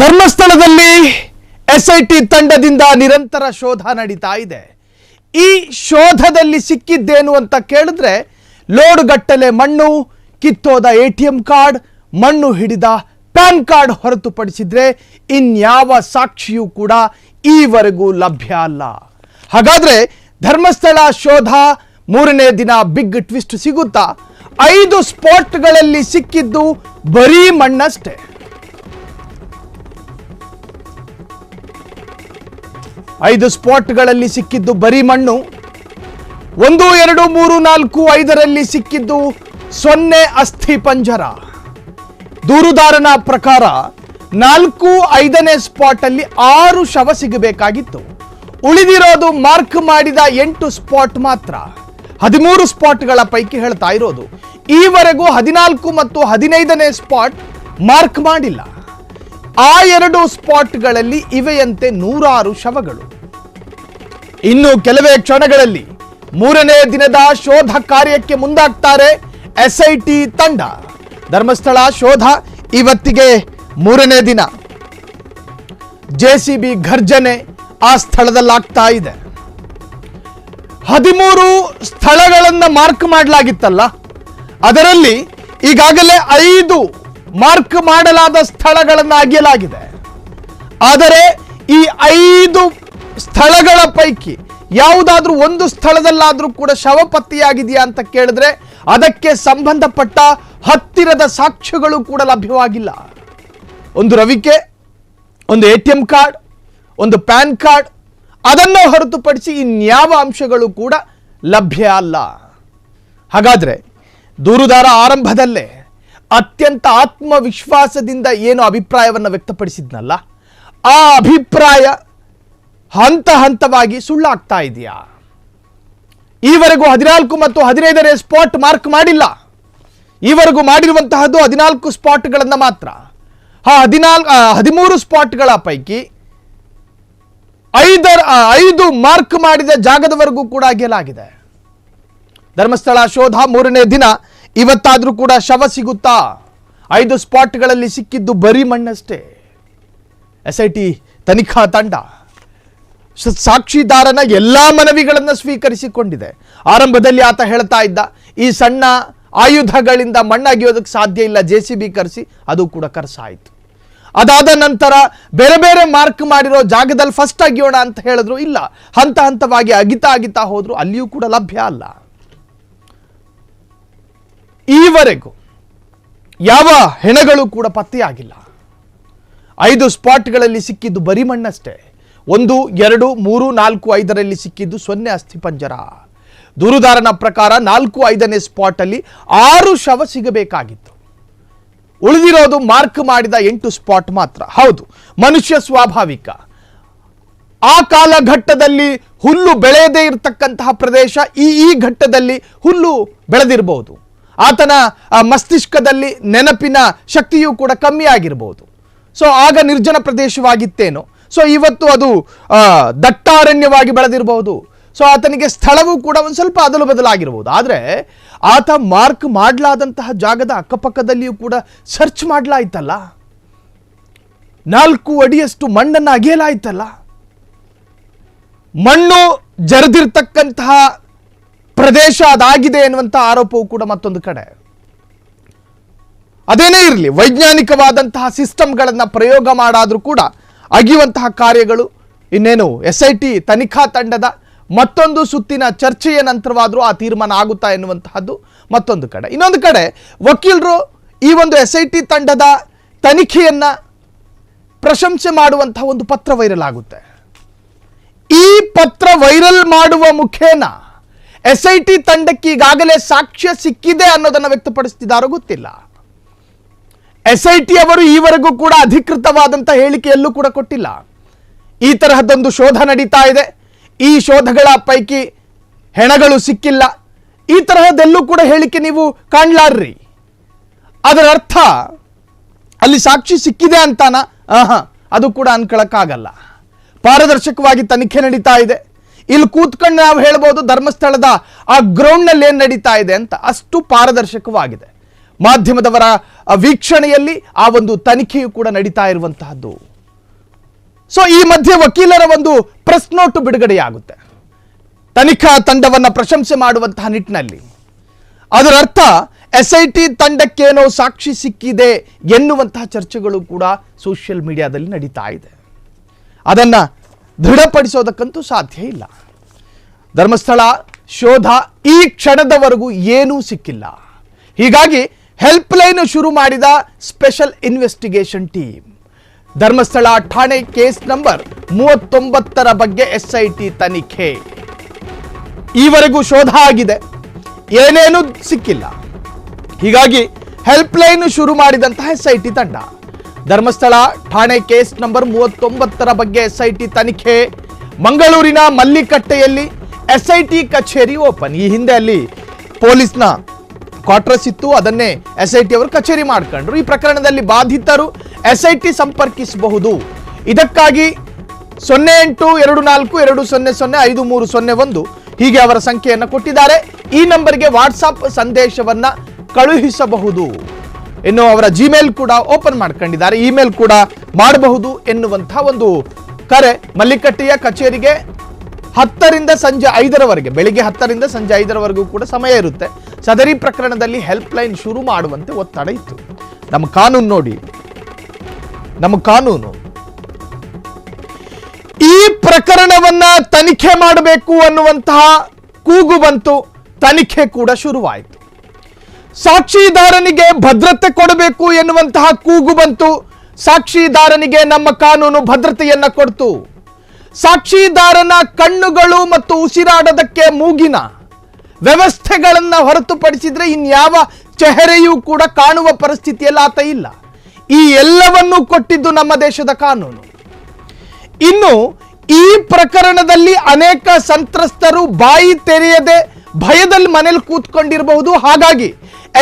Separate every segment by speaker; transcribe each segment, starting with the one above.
Speaker 1: ಧರ್ಮಸ್ಥಳದಲ್ಲಿ ಎಸ್ಐಟಿ ತಂಡದಿಂದ ನಿರಂತರ ಶೋಧ ನಡೀತಾ ಇದೆ. ಈ ಶೋಧದಲ್ಲಿ ಸಿಕ್ಕಿದ್ದೇನು ಅಂತ ಕೇಳಿದ್ರೆ ಲೋಡ್ ಗಟ್ಟಲೆ ಮಣ್ಣು, ಕಿತ್ತೋದ ಎಟಿಎಂ ಕಾರ್ಡ್, ಮಣ್ಣು ಹಿಡಿದ ಪ್ಯಾನ್ ಕಾರ್ಡ್ ಹೊರತುಪಡಿಸಿದ್ರೆ ಇನ್ಯಾವ ಸಾಕ್ಷಿಯೂ ಕೂಡ ಈವರೆಗೂ ಲಭ್ಯ ಅಲ್ಲ. ಹಾಗಾದ್ರೆ ಧರ್ಮಸ್ಥಳ ಶೋಧ ಮೂರನೇ ದಿನ ಬಿಗ್ ಟ್ವಿಸ್ಟ್ ಸಿಗುತ್ತಾ? 5 ಸ್ಪಾಟ್ಗಳಲ್ಲಿ ಸಿಕ್ಕಿದ್ದು ಬರೀ ಮಣ್ಣಷ್ಟೇ. 5 ಸ್ಪಾಟ್ಗಳಲ್ಲಿ ಸಿಕ್ಕಿದ್ದು ಬರೀ ಮಣ್ಣು. 1, 2, 3, 4, 5ರಲ್ಲಿ ಸಿಕ್ಕಿದ್ದು 0 ಅಸ್ಥಿ ಪಂಜರ. ದೂರುದಾರನ ಪ್ರಕಾರ 4, 5ನೇ ಸ್ಪಾಟ್ ಅಲ್ಲಿ 6 ಶವ ಸಿಗಬೇಕಾಗಿತ್ತು. ಉಳಿದಿರೋದು ಮಾರ್ಕ್ ಮಾಡಿದ 8 ಸ್ಪಾಟ್ ಮಾತ್ರ. 13 ಸ್ಪಾಟ್ಗಳ ಪೈಕಿ ಹೇಳ್ತಾ ಇರೋದು. ಈವರೆಗೂ 14 ಮತ್ತು 15ನೇ ಸ್ಪಾಟ್ ಮಾರ್ಕ್ ಮಾಡಿಲ್ಲ. ಆ 2 ಸ್ಪಾಟ್ಗಳಲ್ಲಿ ಇವೆಯಂತೆ 106 ಶವಗಳು. ಇನ್ನು ಕೆಲವೇ ಕ್ಷಣಗಳಲ್ಲಿ ಮೂರನೇ ದಿನದ ಶೋಧ ಕಾರ್ಯಕ್ಕೆ ಮುಂದಾಗ್ತಾರೆ ಎಸ್ಐಟಿ ತಂಡ. ಧರ್ಮಸ್ಥಳ ಶೋಧ ಇವತ್ತಿಗೆ ಮೂರನೇ ದಿನ. ಜೆಸಿಬಿ ಘರ್ಜನೆ ಆ ಸ್ಥಳದಲ್ಲಾಗ್ತಾ ಇದೆ. 13 ಸ್ಥಳಗಳನ್ನು ಮಾರ್ಕ್ ಮಾಡಲಾಗಿತ್ತಲ್ಲ, ಅದರಲ್ಲಿ ಈಗಾಗಲೇ 5 ಮಾರ್ಕ್ ಮಾಡಲಾದ ಸ್ಥಳಗಳನ್ನು ಅಗೆಯಲಾಗಿದೆ. ಆದರೆ ಈ 5 ಸ್ಥಳಗಳ ಪೈಕಿ ಯಾವುದಾದ್ರೂ ಒಂದು ಸ್ಥಳದಲ್ಲಾದ್ರೂ ಕೂಡ ಶವ ಪತ್ತೆಯಾಗಿದೆಯಾ ಅಂತ ಕೇಳಿದ್ರೆ ಅದಕ್ಕೆ ಸಂಬಂಧಪಟ್ಟ ಹತ್ತಿರದ ಸಾಕ್ಷ್ಯಗಳು ಕೂಡ ಲಭ್ಯವಾಗಿಲ್ಲ. ಒಂದು ರವಿಕೆ, ಒಂದು ಎಟಿಎಂ ಕಾರ್ಡ್, ಒಂದು ಪ್ಯಾನ್ ಕಾರ್ಡ್, ಅದನ್ನು ಹೊರತುಪಡಿಸಿ ಇನ್ಯಾವ ಅಂಶಗಳು ಕೂಡ ಲಭ್ಯ ಅಲ್ಲ. ಹಾಗಾದ್ರೆ ದೂರುದಾರ ಆರಂಭದಲ್ಲೇ ಅತ್ಯಂತ ಆತ್ಮವಿಶ್ವಾಸದಿಂದ ಏನು ಅಭಿಪ್ರಾಯವನ್ನು ವ್ಯಕ್ತಪಡಿಸಿದ್ನಲ್ಲ, ಆ ಅಭಿಪ್ರಾಯ ಹಂತ ಹಂತವಾಗಿ ಸುಳ್ಳಾಗ್ತಾ ಇದೆಯಾ? ಈವರೆಗೂ 14 ಮತ್ತು 15ನೇ ಸ್ಪಾಟ್ ಮಾರ್ಕ್ ಮಾಡಿಲ್ಲ. ಈವರೆಗೂ ಮಾಡಿರುವಂತಹದ್ದು 14 ಸ್ಪಾಟ್ಗಳನ್ನು ಮಾತ್ರ. 13 ಸ್ಪಾಟ್ಗಳ ಪೈಕಿ 5 ಮಾರ್ಕ್ ಮಾಡಿದ ಜಾಗದವರೆಗೂ ಕೂಡ ಅಗೆಯಲಾಗಿದೆ. ಧರ್ಮಸ್ಥಳ ಶೋಧ ಮೂರನೇ ದಿನ. ಇವತ್ತಾದ್ರೂ ಕೂಡ ಶವ ಸಿಗುತ್ತಾ? 5 ಸ್ಪಾಟ್ಗಳಲ್ಲಿ ಸಿಕ್ಕಿದ್ದು ಬರೀ ಮಣ್ಣಷ್ಟೇ. ಎಸ್ಐಟಿ ತನಿಖಾ ತಂಡ ಸಾಕ್ಷಿದಾರನ ಎಲ್ಲಾ ಮನವಿಗಳನ್ನು ಸ್ವೀಕರಿಸಿಕೊಂಡಿದೆ. ಆರಂಭದಲ್ಲಿ ಆತ ಹೇಳ್ತಾ ಇದ್ದ ಈ ಸಣ್ಣ ಆಯುಧಗಳಿಂದ ಮಣ್ಣಾಗಿಯೋದಕ್ಕೆ ಸಾಧ್ಯ ಇಲ್ಲ, ಜೆಸಿಬಿ ಕರೆಸಿ, ಅದು ಕೂಡ ಕರ್ಸಾಯಿತು. ಅದಾದ ನಂತರ ಬೇರೆ ಬೇರೆ ಮಾರ್ಕ್ ಮಾಡಿರೋ ಜಾಗದಲ್ಲಿ ಫಸ್ಟ್ ಅಗಿಯೋಣ ಅಂತ ಹೇಳಿದ್ರು, ಇಲ್ಲ, ಹಂತ ಹಂತವಾಗಿ ಅಗಿತಾ ಹೋದ್ರು, ಅಲ್ಲಿಯೂ ಕೂಡ ಲಭ್ಯ ಅಲ್ಲ. ಈವರೆಗೂ ಯಾವ ಹೆಣಗಳು ಕೂಡ ಪತ್ತೆಯಾಗಿಲ್ಲ. 5 ಸ್ಪಾಟ್ಗಳಲ್ಲಿ ಸಿಕ್ಕಿದ್ದು ಬರೀ ಮಣ್ಣಷ್ಟೇ. 1, 2, 3, 4, 5ರಲ್ಲಿ ಸಿಕ್ಕಿದ್ದು 0 ಅಸ್ಥಿ ಪಂಜರ. ದೂರುದಾರನ ಪ್ರಕಾರ 4, 5ನೇ ಸ್ಪಾಟ್ ಅಲ್ಲಿ 6 ಶವ ಸಿಗಬೇಕಾಗಿತ್ತು. ಉಳಿದಿರೋದು ಮಾರ್ಕ್ ಮಾಡಿದ 8 ಸ್ಪಾಟ್ ಮಾತ್ರ. ಹೌದು, ಮನುಷ್ಯ ಸ್ವಾಭಾವಿಕ. ಆ ಕಾಲಘಟ್ಟದಲ್ಲಿ ಹುಲ್ಲು ಬೆಳೆಯದೇ ಇರತಕ್ಕಂತಹ ಪ್ರದೇಶ ಈ ಘಟ್ಟದಲ್ಲಿ ಹುಲ್ಲು ಬೆಳೆದಿರಬಹುದು. ಆತನ ಮಸ್ತಿಷ್ಕದಲ್ಲಿ ನೆನಪಿನ ಶಕ್ತಿಯೂ ಕೂಡ ಕಮ್ಮಿ ಆಗಿರಬಹುದು. ಸೊ ಆಗ ನಿರ್ಜನ ಪ್ರದೇಶವಾಗಿತ್ತೇನೋ. ಸೊ ಇವತ್ತು ಅದು ದಟ್ಟಾರಣ್ಯವಾಗಿ ಬೆಳೆದಿರಬಹುದು. ಸೊ ಆತನಿಗೆ ಸ್ಥಳವೂ ಕೂಡ ಒಂದು ಸ್ವಲ್ಪ ಅದಲು ಬದಲಾಗಿರ್ಬೋದು. ಆದರೆ ಆತ ಮಾರ್ಕ್ ಮಾಡಲಾದಂತಹ ಜಾಗದ ಅಕ್ಕಪಕ್ಕದಲ್ಲಿಯೂ ಕೂಡ ಸರ್ಚ್ ಮಾಡಲಾಯ್ತಲ್ಲ, 4 ಅಡಿಯಷ್ಟು ಮಣ್ಣನ್ನು ಅಗೆಯಲಾಯ್ತಲ್ಲ. ಮಣ್ಣು ಜರಿದಿರ್ತಕ್ಕಂತಹ ಪ್ರದೇಶ ಅದಾಗಿದೆ ಎನ್ನುವಂತಹ ಆರೋಪವೂ ಕೂಡ ಮತ್ತೊಂದು ಕಡೆ. ಅದೇನೇ ಇರಲಿ, ವೈಜ್ಞಾನಿಕವಾದಂತಹ ಸಿಸ್ಟಮ್ಗಳನ್ನು ಪ್ರಯೋಗ ಮಾಡಾದರೂ ಕೂಡ ಅಗಿಯುವಂತಹ ಕಾರ್ಯಗಳು ಇನ್ನೇನು ಎಸ್ಐಟಿ ತನಿಖಾ ತಂಡದ ಮತ್ತೊಂದು ಸುತ್ತಿನ ಚರ್ಚೆಯ ನಂತರವಾದರೂ ಆ ತೀರ್ಮಾನ ಆಗುತ್ತಾ ಎನ್ನುವಂತಹದ್ದು ಮತ್ತೊಂದು ಕಡೆ. ಇನ್ನೊಂದು ಕಡೆ ವಕೀಲರು ಈ ಒಂದು ಎಸ್ಐಟಿ ತಂಡದ ತನಿಖೆಯನ್ನ ಪ್ರಶಂಸೆ ಮಾಡುವಂತಹ ಒಂದು ಪತ್ರ ವೈರಲ್ ಆಗುತ್ತೆ. ಈ ಪತ್ರ ವೈರಲ್ ಮಾಡುವ ಮುಖೇನ ಎಸ್ಐಟಿ ತಂಡಕ್ಕೆ ಈಗಾಗಲೇ ಸಾಕ್ಷ್ಯ ಸಿಕ್ಕಿದೆ ಅನ್ನೋದನ್ನು ವ್ಯಕ್ತಪಡಿಸ್ತಿದ್ದಾರೋ ಗೊತ್ತಿಲ್ಲ. ಎಸ್ಐಟಿ ಅವರು ಈವರೆಗೂ ಕೂಡ ಅಧಿಕೃತವಾದಂಥ ಹೇಳಿಕೆಯಲ್ಲೂ ಕೂಡ ಕೊಟ್ಟಿಲ್ಲ. ಈ ತರಹದೊಂದು ಶೋಧ ನಡೀತಾ ಇದೆ, ಈ ಶೋಧಗಳ ಪೈಕಿ ಹೆಣಗಳು ಸಿಕ್ಕಿಲ್ಲ, ಈ ತರಹದೆಲ್ಲೂ ಕೂಡ ಹೇಳಿಕೆ ನೀವು ಕಾಣ್ಲಾರ್ರಿ. ಅದರ ಅರ್ಥ ಅಲ್ಲಿ ಸಾಕ್ಷಿ ಸಿಕ್ಕಿದೆ ಅಂತಾನ? ಅದು ಕೂಡ ಅನ್ಕೊಳಕ್ಕಾಗಲ್ಲ. ಪಾರದರ್ಶಕವಾಗಿ ತನಿಖೆ ನಡೀತಾ ಇದೆ. ಇಲ್ಲಿ ಕೂತ್ಕೊಂಡು ನಾವು ಹೇಳ್ಬೋದು ಧರ್ಮಸ್ಥಳದ ಆ ಗ್ರೌಂಡ್ನಲ್ಲಿ ಏನು ನಡೀತಾ ಇದೆ ಅಂತ. ಅಷ್ಟು ಪಾರದರ್ಶಕವಾಗಿದೆ. ಮಾಧ್ಯಮದವರ ವೀಕ್ಷಣೆಯಲ್ಲಿ ಆ ಒಂದು ತನಿಖೆಯು ಕೂಡ ನಡೀತಾ ಇರುವಂತಹದ್ದು. ಸೊ ಈ ಮಧ್ಯೆ ವಕೀಲರ ಒಂದು ಪ್ರೆಸ್ ನೋಟ್ ಬಿಡುಗಡೆಯಾಗುತ್ತೆ ತನಿಖಾ ತಂಡವನ್ನ ಪ್ರಶಂಸೆ ಮಾಡುವಂತಹ ನಿಟ್ಟಿನಲ್ಲಿ. ಅದರರ್ಥ SIT ತಂಡಕ್ಕೇನೋ ಸಾಕ್ಷಿ ಸಿಕ್ಕಿದೆ ಎನ್ನುವಂತಹ ಚರ್ಚೆಗಳು ಕೂಡ ಸೋಷಿಯಲ್ ಮೀಡಿಯಾದಲ್ಲಿ ನಡೀತಾ ಇದೆ. ಅದನ್ನ ದೃಢಪಡಿಸೋದಕ್ಕಂತೂ ಸಾಧ್ಯ ಇಲ್ಲ. ಧರ್ಮಸ್ಥಳ ಶೋಧ ಈ ಕ್ಷಣದವರೆಗೂ ಏನೂ ಸಿಕ್ಕಿಲ್ಲ. ಹೀಗಾಗಿ ಹೆಲ್ಪ್ ಲೈನ್ ಶುರು ಮಾಡಿದ ಸ್ಪೆಷಲ್ ಇನ್ವೆಸ್ಟಿಗೇಷನ್ ಟೀಮ್. ಧರ್ಮಸ್ಥಳ ಠಾಣೆ ಕೇಸ್ ನಂಬರ್ 39ರ ಬಗ್ಗೆ SIT ತನಿಖೆ. ಈವರೆಗೂ ಶೋಧ ಆಗಿದೆ, ಏನೇನು ಸಿಕ್ಕಿಲ್ಲ. ಹೀಗಾಗಿ ಹೆಲ್ಪ್ ಲೈನ್ ಶುರು ಮಾಡಿದಂತಹ SIT ತಂಡ. ಧರ್ಮಸ್ಥಳ ಠಾಣೆ ಕೇಸ್ ನಂಬರ್ 39ರ ಬಗ್ಗೆ SIT ತನಿಖೆ. ಮಂಗಳೂರಿನ ಮಲ್ಲಿಕಟ್ಟೆಯಲ್ಲಿ SIT ಕಚೇರಿ ಓಪನ್. ಈ ಹಿಂದೆ ಅಲ್ಲಿ ಪೊಲೀಸ್ನ ಕ್ವಾರ್ಟರ್ಸ್ ಇತ್ತು, ಅದನ್ನೇ SIT ಅವರು ಕಚೇರಿ ಮಾಡ್ಕೊಂಡ್ರು. ಈ ಪ್ರಕರಣದಲ್ಲಿ ಬಾಧಿತರು SIT ಸಂಪರ್ಕಿಸಬಹುದು. ಇದಕ್ಕಾಗಿ 082420053001 ಹೀಗೆ ಅವರ ಸಂಖ್ಯೆಯನ್ನು ಕೊಟ್ಟಿದ್ದಾರೆ. ಈ ನಂಬರ್ಗೆ ವಾಟ್ಸಾಪ್ ಸಂದೇಶವನ್ನ ಕಳುಹಿಸಬಹುದು. ಇನ್ನು ಅವರ ಜಿಮೇಲ್ ಕೂಡ ಓಪನ್ ಮಾಡ್ಕೊಂಡಿದ್ದಾರೆ, ಇಮೇಲ್ ಕೂಡ ಮಾಡಬಹುದು ಎನ್ನುವಂತಹ ಒಂದು ಕರೆ. ಮಲ್ಲಿಕಟ್ಟೆಯ ಕಚೇರಿಗೆ 10ರಿಂದ ಸಂಜೆ 5ರವರೆಗೆ, ಬೆಳಿಗ್ಗೆ 10ರಿಂದ ಸಂಜೆ 5ರವರೆಗೂ ಕೂಡ ಸಮಯ ಇರುತ್ತೆ. ಸದರಿ ಪ್ರಕರಣದಲ್ಲಿ ಹೆಲ್ಪ್ ಲೈನ್ ಶುರು ಮಾಡುವಂತೆ ಒತ್ತಡ ಇತ್ತು. ನಮ್ಮ ಕಾನೂನು ನೋಡಿ, ನಮ್ಮ ಕಾನೂನು ಈ ಪ್ರಕರಣವನ್ನ ತನಿಖೆ ಮಾಡಬೇಕು ಅನ್ನುವಂತಹ ಕೂಗು ಬಂತು. ತನಿಖೆ ಕೂಡ ಶುರುವಾಯಿತು. ಸಾಕ್ಷಿದಾರನಿಗೆ ಭದ್ರತೆ ಕೊಡಬೇಕು ಎನ್ನುವಂತಹ ಕೂಗು ಬಂತು. ಸಾಕ್ಷಿದಾರನಿಗೆ ನಮ್ಮ ಕಾನೂನು ಭದ್ರತೆಯನ್ನ ಕೊಡ್ತು. ಸಾಕ್ಷಿದಾರನ ಕಣ್ಣುಗಳು ಮತ್ತು ಉಸಿರಾಡೋದಕ್ಕೆ ಮೂಗಿನ ವ್ಯವಸ್ಥೆಗಳನ್ನ ಹೊರತುಪಡಿಸಿದ್ರೆ ಇನ್ಯಾವ ಚೆಹರೆಯೂ ಕೂಡ ಕಾಣುವ ಪರಿಸ್ಥಿತಿಯಲ್ಲಿ ಆತ ಇಲ್ಲ. ಈ ಎಲ್ಲವನ್ನೂ ಕೊಟ್ಟಿದ್ದು ನಮ್ಮ ದೇಶದ ಕಾನೂನು. ಇನ್ನು ಈ ಪ್ರಕರಣದಲ್ಲಿ ಅನೇಕ ಸಂತ್ರಸ್ತರು ಬಾಯಿ ತೆರೆಯದೆ ಭಯದಲ್ಲಿ ಮನೇಲಿ ಕೂತ್ಕೊಂಡಿರಬಹುದು. ಹಾಗಾಗಿ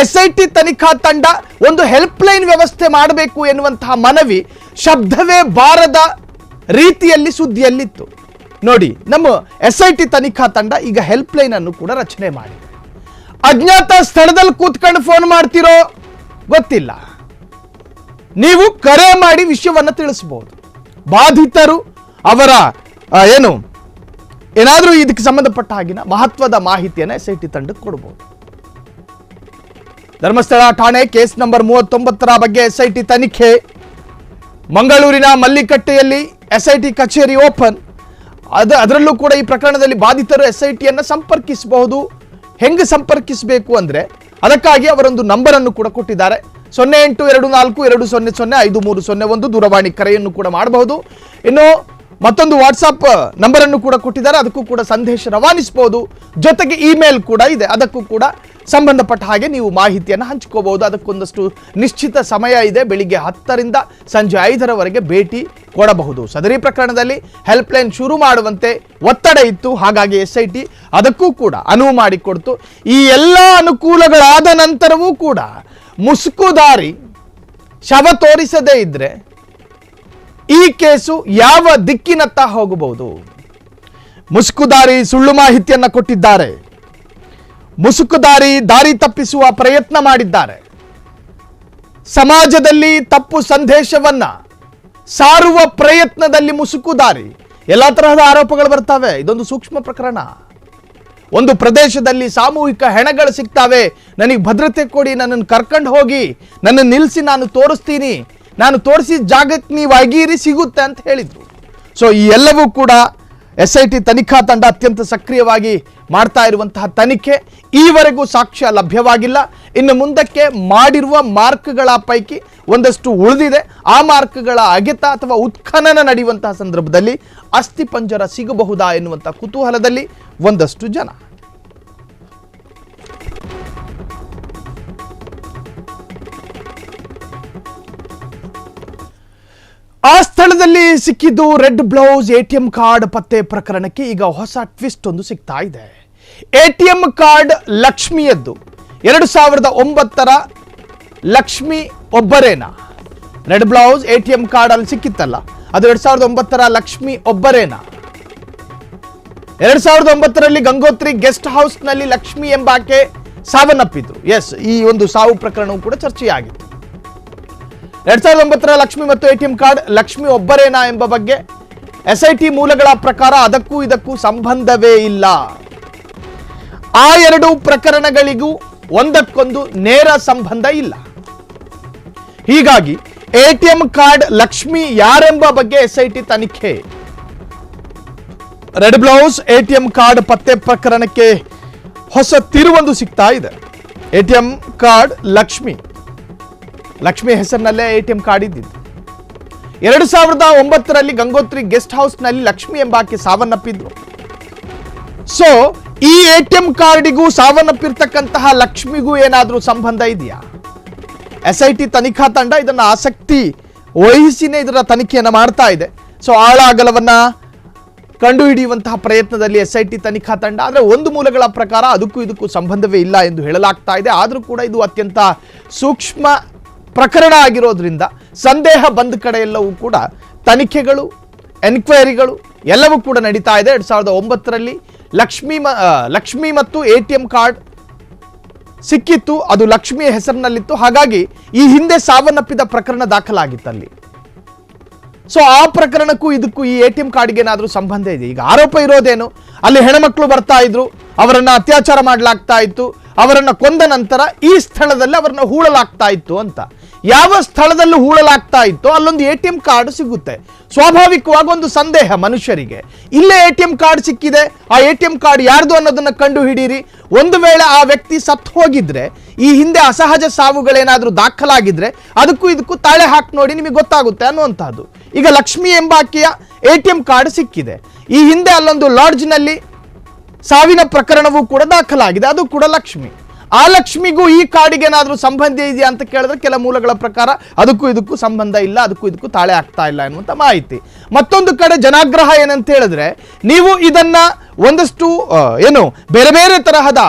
Speaker 1: SIT ತನಿಖಾ ತಂಡ ಒಂದು ಹೆಲ್ಪ್ ಲೈನ್ ವ್ಯವಸ್ಥೆ ಮಾಡಬೇಕು ಎನ್ನುವಂತಹ ಮನವಿ ಶಬ್ದವೇ ಬಾರದ ರೀತಿಯಲ್ಲಿ ಸುದ್ದಿಯಲ್ಲಿತ್ತು. ನೋಡಿ, ನಮ್ಮ SIT ತನಿಖಾ ತಂಡ ಈಗ ಹೆಲ್ಪ್ ಲೈನ್ ಅನ್ನು ಕೂಡ ರಚನೆ ಮಾಡಿದೆ. ಅಜ್ಞಾತ ಸ್ಥಳದಲ್ಲಿ ಕೂತ್ಕೊಂಡು ಫೋನ್ ಮಾಡ್ತಿರೋ ಗೊತ್ತಿಲ್ಲ, ನೀವು ಕರೆ ಮಾಡಿ ವಿಷಯವನ್ನು ತಿಳಿಸಬಹುದು. ಬಾಧಿತರು ಅವರ ಏನಾದರೂ ಇದಕ್ಕೆ ಸಂಬಂಧಪಟ್ಟ ಹಾಗಿನ ಮಹತ್ವದ ಮಾಹಿತಿಯನ್ನು SIT ತಂಡಕ್ಕೆ ಕೊಡಬಹುದು. ಧರ್ಮಸ್ಥಳ ಠಾಣೆ ಕೇಸ್ ನಂಬರ್ 39ರ ಬಗ್ಗೆ SIT ತನಿಖೆ. ಮಂಗಳೂರಿನ ಮಲ್ಲಿಕಟ್ಟೆಯಲ್ಲಿ SIT ಕಚೇರಿ ಓಪನ್. ಅದರಲ್ಲೂ ಕೂಡ ಈ ಪ್ರಕರಣದಲ್ಲಿ ಬಾಧಿತರು SITಯನ್ನು ಸಂಪರ್ಕಿಸಬಹುದು. ಹೆಂಗೆ ಸಂಪರ್ಕಿಸಬೇಕು ಅಂದ್ರೆ ಅದಕ್ಕಾಗಿ ಅವರೊಂದು ನಂಬರ್ ಅನ್ನು ಕೂಡ ಕೊಟ್ಟಿದ್ದಾರೆ. 082420053001 ದೂರವಾಣಿ ಕರೆಯನ್ನು ಕೂಡ ಮಾಡಬಹುದು. ಇನ್ನು ಮತ್ತೊಂದು ವಾಟ್ಸಾಪ್ ನಂಬರ್ ಅನ್ನು ಕೂಡ ಕೊಟ್ಟಿದ್ದಾರೆ, ಅದಕ್ಕೂ ಕೂಡ ಸಂದೇಶ ರವಾನಿಸಬಹುದು. ಜೊತೆಗೆ ಇಮೇಲ್ ಕೂಡ ಇದೆ, ಅದಕ್ಕೂ ಕೂಡ ಸಂಬಂಧಪಟ್ಟ ಹಾಗೆ ನೀವು ಮಾಹಿತಿಯನ್ನು ಹಂಚ್ಕೋಬಹುದು. ಅದಕ್ಕೊಂದಷ್ಟು ನಿಶ್ಚಿತ ಸಮಯ ಇದೆ, ಬೆಳಿಗ್ಗೆ 10ರಿಂದ ಸಂಜೆ 5ರವರೆಗೆ ಭೇಟಿ ಕೊಡಬಹುದು. ಸದರಿ ಪ್ರಕರಣದಲ್ಲಿ ಹೆಲ್ಪ್ ಲೈನ್ ಶುರು ಮಾಡುವಂತೆ ಒತ್ತಡ ಇತ್ತು. ಹಾಗಾಗಿ SIT ಅದಕ್ಕೂ ಕೂಡ ಅನುವು ಮಾಡಿಕೊಡ್ತು. ಈ ಎಲ್ಲ ಅನುಕೂಲಗಳಾದ ನಂತರವೂ ಕೂಡ ಮುಸುಕುದಾರಿ ಶವ ತೋರಿಸದೇ ಇದ್ರೆ ಈ ಕೇಸು ಯಾವ ದಿಕ್ಕಿನತ್ತ ಹೋಗಬಹುದು? ಮುಸುಕುದಾರಿ ಸುಳ್ಳು ಮಾಹಿತಿಯನ್ನ ಕೊಟ್ಟಿದ್ದಾರೆ, ಮುಸುಕುದಾರಿ ದಾರಿ ತಪ್ಪಿಸುವ ಪ್ರಯತ್ನ ಮಾಡಿದ್ದಾರೆ, ಸಮಾಜದಲ್ಲಿ ತಪ್ಪು ಸಂದೇಶವನ್ನ ಸಾರುವ ಪ್ರಯತ್ನದಲ್ಲಿ ಮುಸುಕುದಾರಿ. ಎಲ್ಲ ತರಹದ ಆರೋಪಗಳು ಬರ್ತವೆ. ಇದೊಂದು ಸೂಕ್ಷ್ಮ ಪ್ರಕರಣ. ಒಂದು ಪ್ರದೇಶದಲ್ಲಿ ಸಾಮೂಹಿಕ ಹೆಣಗಳು ಸಿಗ್ತಾವೆ, ನನಗೆ ಭದ್ರತೆ ಕೊಡಿ, ನನ್ನನ್ನು ಕರ್ಕೊಂಡು ಹೋಗಿ, ನನ್ನನ್ನು ನಿಲ್ಲಿಸಿ, ನಾನು ತೋರಿಸ್ತೀನಿ, ನಾನು ತೋರಿಸಿದ ಜಾಗಕ್ಕೆ ನೀವು ಅಗೀರಿ ಸಿಗುತ್ತೆ ಅಂತ ಹೇಳಿದ್ರು. ಸೊ ಈ ಎಲ್ಲವೂ ಕೂಡ SIT ತನಿಖಾ ತಂಡ ಅತ್ಯಂತ ಸಕ್ರಿಯವಾಗಿ ಮಾಡ್ತಾ ಇರುವಂತಹ ತನಿಖೆ. ಈವರೆಗೂ ಸಾಕ್ಷ್ಯ ಲಭ್ಯವಾಗಿಲ್ಲ. ಇನ್ನು ಮುಂದಕ್ಕೆ ಮಾಡಿರುವ ಮಾರ್ಕ್ಗಳ ಪೈಕಿ ಒಂದಷ್ಟು ಉಳಿದಿದೆ. ಆ ಮಾರ್ಕ್ಗಳ ಅಗೆತ ಅಥವಾ ಉತ್ಖನನ ನಡೆಯುವಂತಹ ಸಂದರ್ಭದಲ್ಲಿ ಅಸ್ಥಿಪಂಜರ ಸಿಗಬಹುದಾ ಎನ್ನುವಂತಹ ಕುತೂಹಲದಲ್ಲಿ ಒಂದಷ್ಟು ಜನ. ಆ ಸ್ಥಳದಲ್ಲಿ ಸಿಕ್ಕಿದ್ದು ರೆಡ್ ಬ್ಲೌಸ್ ATM ಕಾರ್ಡ್ ಪತ್ತೆ ಪ್ರಕರಣಕ್ಕೆ ಈಗ ಹೊಸ ಟ್ವಿಸ್ಟ್ ಒಂದು ಸಿಗ್ತಾ ಇದೆ. ATM ಕಾರ್ಡ್ ಲಕ್ಷ್ಮಿಯದ್ದು. 2009ರ ಲಕ್ಷ್ಮಿ ಒಬ್ಬರೇನಾ? ರೆಡ್ ಬ್ಲೌಸ್ ATM ಕಾರ್ಡ್ ಅಲ್ಲಿ ಸಿಕ್ಕಿತ್ತಲ್ಲ, ಅದು 2009ರ ಲಕ್ಷ್ಮಿ ಒಬ್ಬರೇನಾ? 2009ರಲ್ಲಿ ಗಂಗೋತ್ರಿ ಗೆಸ್ಟ್ ಹೌಸ್ ನಲ್ಲಿ ಲಕ್ಷ್ಮಿ ಎಂಬಾಕೆ ಸಾವನ್ನಪ್ಪಿದ್ರು. ಎಸ್, ಈ ಒಂದು ಸಾವು ಪ್ರಕರಣವೂ ಕೂಡ ಚರ್ಚೆಯಾಗಿತ್ತು. 2009 ಲಕ್ಷ್ಮಿ ಮತ್ತು ATM ಕಾರ್ಡ್ ಲಕ್ಷ್ಮಿ ಒಬ್ಬರೇನಾ ಎಂಬ ಬಗ್ಗೆ SIT ಮೂಲಗಳ ಪ್ರಕಾರ ಅದಕ್ಕೂ ಇದಕ್ಕೂ ಸಂಬಂಧವೇ ಇಲ್ಲ. ಆ ಎರಡು ಪ್ರಕರಣಗಳಿಗೂ ಒಂದಕ್ಕೊಂದು ನೇರ ಸಂಬಂಧ ಇಲ್ಲ. ಹೀಗಾಗಿ ATM ಕಾರ್ಡ್ ಲಕ್ಷ್ಮಿ ಯಾರೆಂಬ ಬಗ್ಗೆ SIT ತನಿಖೆ. ರೆಡ್ ಬ್ಲೌಸ್ ATM ಕಾರ್ಡ್ ಪತ್ತೆ ಪ್ರಕರಣಕ್ಕೆ ಹೊಸ ತಿರುವೊಂದು ಸಿಗ್ತಾ ಇದೆ. ATM ಕಾರ್ಡ್ ಲಕ್ಷ್ಮಿ ಹೆಸರಿನಲ್ಲೇ ATM ಕಾರ್ಡ್ ಇದ್ದಿದ್ದು. 2009 ಗಂಗೋತ್ರಿ ಗೆಸ್ಟ್ ಹೌಸ್ ನಲ್ಲಿ ಲಕ್ಷ್ಮಿ ಎಂಬಾಕೆ ಸಾವನ್ನಪ್ಪಿದ್ರು. ಸೊ ಈ ATM ಕಾರ್ಡಿಗೂ ಸಾವನ್ನಪ್ಪಿರ್ತಕ್ಕಂತಹ ಲಕ್ಷ್ಮಿಗೂ ಏನಾದರೂ ಸಂಬಂಧ ಇದೆಯಾ? SIT ತನಿಖಾ ತಂಡ ಇದನ್ನ ಆಸಕ್ತಿ ವಹಿಸಿನೇ ಇದರ ತನಿಖೆಯನ್ನು ಮಾಡ್ತಾ ಇದೆ. ಸೊ ಆಳ ಅಗಲವನ್ನ ಕಂಡುಹಿಡಿಯುವಂತಹ ಪ್ರಯತ್ನದಲ್ಲಿ SIT ತನಿಖಾ ತಂಡ. ಆದರೆ ಒಂದು ಮೂಲಗಳ ಪ್ರಕಾರ ಅದಕ್ಕೂ ಇದಕ್ಕೂ ಸಂಬಂಧವೇ ಇಲ್ಲ ಎಂದು ಹೇಳಲಾಗ್ತಾ ಇದೆ. ಆದರೂ ಕೂಡ ಇದು ಅತ್ಯಂತ ಸೂಕ್ಷ್ಮ ಪ್ರಕರಣ ಆಗಿರೋದ್ರಿಂದ ಸಂದೇಹ ಬಂದ ಕಡೆ ಎಲ್ಲವೂ ಕೂಡ ತನಿಖೆಗಳು, ಎನ್ಕ್ವೈರಿಗಳು ಎಲ್ಲವೂ ಕೂಡ ನಡೀತಾ ಇದೆ. 2009 ಲಕ್ಷ್ಮಿ ಮತ್ತು ATM ಕಾರ್ಡ್ ಸಿಕ್ಕಿತ್ತು, ಅದು ಲಕ್ಷ್ಮಿಯ ಹೆಸರಿನಲ್ಲಿತ್ತು. ಹಾಗಾಗಿ ಈ ಹಿಂದೆ ಸಾವನ್ನಪ್ಪಿದ ಪ್ರಕರಣ ದಾಖಲಾಗಿತ್ತಲ್ಲಿ. ಸೊ ಆ ಪ್ರಕರಣಕ್ಕೂ ಇದಕ್ಕೂ ಈ ATM ಕಾರ್ಡ್ಗೆ ಏನಾದರೂ ಸಂಬಂಧ ಇದೆ? ಈಗ ಆರೋಪ ಇರೋದೇನು, ಅಲ್ಲಿ ಹೆಣ್ಮಕ್ಳು ಬರ್ತಾ ಇದ್ರು, ಅವರನ್ನ ಅತ್ಯಾಚಾರ ಮಾಡಲಾಗ್ತಾ ಇತ್ತು, ಅವರನ್ನ ಕೊಂದ ನಂತರ ಈ ಸ್ಥಳದಲ್ಲಿ ಅವರನ್ನ ಹೂಳಲಾಗ್ತಾ ಇತ್ತು ಅಂತ. ಯಾವ ಸ್ಥಳದಲ್ಲೂ ಹೂಳಲಾಗ್ತಾ ಇತ್ತು ಅಲ್ಲೊಂದು ATM ಕಾರ್ಡ್ ಸಿಗುತ್ತೆ. ಸ್ವಾಭಾವಿಕವಾಗಿ ಒಂದು ಸಂದೇಹ ಮನುಷ್ಯರಿಗೆ, ಇಲ್ಲೇ ATM ಕಾರ್ಡ್ ಸಿಕ್ಕಿದೆ, ಆ ATM ಕಾರ್ಡ್ ಯಾರ್ದು ಅನ್ನೋದನ್ನ ಕಂಡು ಹಿಡೀರಿ. ಒಂದು ವೇಳೆ ಆ ವ್ಯಕ್ತಿ ಸತ್ತು ಹೋಗಿದ್ರೆ, ಈ ಹಿಂದೆ ಅಸಹಜ ಸಾವುಗಳೇನಾದ್ರೂ ದಾಖಲಾಗಿದ್ರೆ ಅದಕ್ಕೂ ಇದಕ್ಕೂ ತಾಳೆ ಹಾಕಿ ನೋಡಿ, ನಿಮಗೆ ಗೊತ್ತಾಗುತ್ತೆ ಅನ್ನುವಂಥದ್ದು. ಈಗ ಲಕ್ಷ್ಮಿ ಎಂಬಾಕೆಯ ATM ಕಾರ್ಡ್ ಸಿಕ್ಕಿದೆ. ಈ ಹಿಂದೆ ಅಲ್ಲೊಂದು ಲಾಡ್ಜ್ನಲ್ಲಿ ಸಾವಿನ ಪ್ರಕರಣವೂ ಕೂಡ ದಾಖಲಾಗಿದೆ, ಅದು ಕೂಡ ಲಕ್ಷ್ಮಿ. ಆ ಲಕ್ಷ್ಮಿಗೂ ಈ ಕಾರ್ಡಿಗೆ ಏನಾದರೂ ಸಂಬಂಧ ಇದೆಯಾ ಅಂತ ಕೇಳಿದ್ರೆ ಕೆಲ ಮೂಲಗಳ ಪ್ರಕಾರ ಅದಕ್ಕೂ ಇದಕ್ಕೂ ಸಂಬಂಧ ಇಲ್ಲ, ಅದಕ್ಕೂ ಇದಕ್ಕೂ ತಾಳೆ ಆಗ್ತಾ ಇಲ್ಲ ಎನ್ನುವಂಥ ಮಾಹಿತಿ. ಮತ್ತೊಂದು ಕಡೆ ಜನಾಗ್ರಹ ಏನಂತ ಹೇಳಿದ್ರೆ, ನೀವು ಇದನ್ನ ಒಂದಷ್ಟು ಬೇರೆ ಬೇರೆ ತರಹದ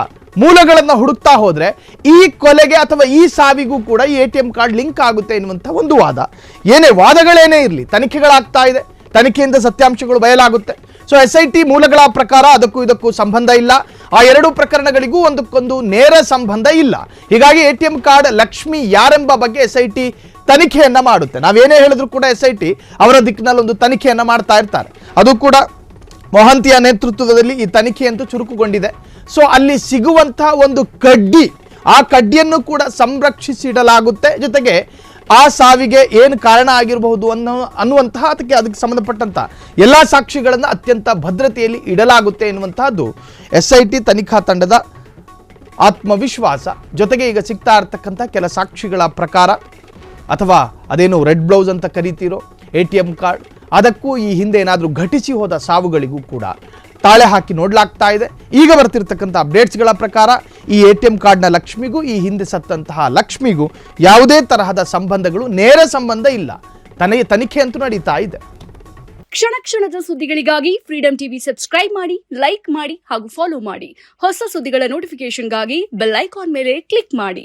Speaker 1: ಮೂಲಗಳನ್ನು ಹುಡುಕ್ತಾ ಹೋದ್ರೆ ಈ ಕೊಲೆಗೆ ಅಥವಾ ಈ ಸಾವಿಗೂ ಕೂಡ ಈ ATM ಕಾರ್ಡ್ ಲಿಂಕ್ ಆಗುತ್ತೆ ಎನ್ನುವಂಥ ಒಂದು ವಾದ. ವಾದಗಳೇನೇ ಇರಲಿ, ತನಿಖೆಗಳಾಗ್ತಾ ಇದೆ, ತನಿಖೆಯಿಂದ ಸತ್ಯಾಂಶಗಳು ಬಯಲಾಗುತ್ತೆ. ಸೊ SIT ಮೂಲಗಳ ಪ್ರಕಾರ ಅದಕ್ಕೂ ಇದಕ್ಕೂ ಸಂಬಂಧ ಇಲ್ಲ, ಆ ಎರಡು ಪ್ರಕರಣಗಳಿಗೂ ಒಂದಕ್ಕೊಂದು ನೇರ ಸಂಬಂಧ ಇಲ್ಲ. ಹೀಗಾಗಿ ATM ಕಾರ್ಡ್ ಲಕ್ಷ್ಮಿ ಯಾರೆಂಬ ಬಗ್ಗೆ SIT ತನಿಖೆಯನ್ನ ಮಾಡುತ್ತೆ. ನಾವೇನೇ ಹೇಳಿದ್ರು ಕೂಡ SIT ಅವರ ದಿಕ್ಕಿನಲ್ಲಿ ಒಂದು ತನಿಖೆಯನ್ನ ಮಾಡ್ತಾ ಇರ್ತಾರೆ. ಅದು ಕೂಡ ಮೊಹಂತಿಯ ನೇತೃತ್ವದಲ್ಲಿ ಈ ತನಿಖೆಯಂತೂ ಚುರುಕುಗೊಂಡಿದೆ. ಸೊ ಅಲ್ಲಿ ಸಿಗುವಂತಹ ಒಂದು ಕಡ್ಡಿ, ಆ ಕಡ್ಡಿಯನ್ನು ಕೂಡ ಸಂರಕ್ಷಿಸಿಡಲಾಗುತ್ತೆ. ಜೊತೆಗೆ ಆ ಸಾವಿಗೆ ಏನು ಕಾರಣ ಆಗಿರಬಹುದು ಅನ್ನುವಂತಹ ಅದಕ್ಕೆ ಸಂಬಂಧಪಟ್ಟಂತ ಎಲ್ಲ ಸಾಕ್ಷಿಗಳನ್ನು ಅತ್ಯಂತ ಭದ್ರತೆಯಲ್ಲಿ ಇಡಲಾಗುತ್ತೆ ಎನ್ನುವಂತಹದ್ದು SIT ತನಿಖಾ ತಂಡದ ಆತ್ಮವಿಶ್ವಾಸ. ಜೊತೆಗೆ ಈಗ ಸಿಗ್ತಾ ಇರತಕ್ಕಂಥ ಕೆಲ ಸಾಕ್ಷಿಗಳ ಪ್ರಕಾರ, ಅಥವಾ ಅದೇನು ರೆಡ್ ಬ್ಲೌಸ್ ಅಂತ ಕರಿತೀರೋ ATM ಕಾರ್ಡ್, ಅದಕ್ಕೂ ಈ ಹಿಂದೆ ಏನಾದರೂ ಘಟಿಸಿ ಹೋದ ಸಾವುಗಳಿಗೂ ಕೂಡ ತಾಳೆ ಹಾಕಿ ನೋಡಲಾಗ್ತಾ ಇದೆ. ಈಗ ಬರ್ತಿರ್ತಕ್ಕಂಥ ಅಪ್ಡೇಟ್ಸ್ಗಳ ಪ್ರಕಾರ ಈ ATM ಕಾರ್ಡ್ನ ಲಕ್ಷ್ಮಿಗೂ ಈ ಹಿಂದೆ ಸತ್ತಂತಹ ಲಕ್ಷ್ಮಿಗೂ ಯಾವುದೇ ತರಹದ ಸಂಬಂಧಗಳು, ನೇರ ಸಂಬಂಧ ಇಲ್ಲ. ತನಿಖೆ ಅಂತೂ ನಡೀತಾ ಇದೆ.
Speaker 2: ಕ್ಷಣ ಕ್ಷಣದ ಸುದ್ದಿಗಳಿಗಾಗಿ ಫ್ರೀಡಂ ಟಿವಿ ಸಬ್ಸ್ಕ್ರೈಬ್ ಮಾಡಿ, ಲೈಕ್ ಮಾಡಿ ಹಾಗೂ ಫಾಲೋ ಮಾಡಿ. ಹೊಸ ಸುದ್ದಿಗಳ ನೋಟಿಫಿಕೇಶನ್ಗಾಗಿ ಬೆಲ್ ಐಕಾನ್ ಮೇಲೆ ಕ್ಲಿಕ್ ಮಾಡಿ.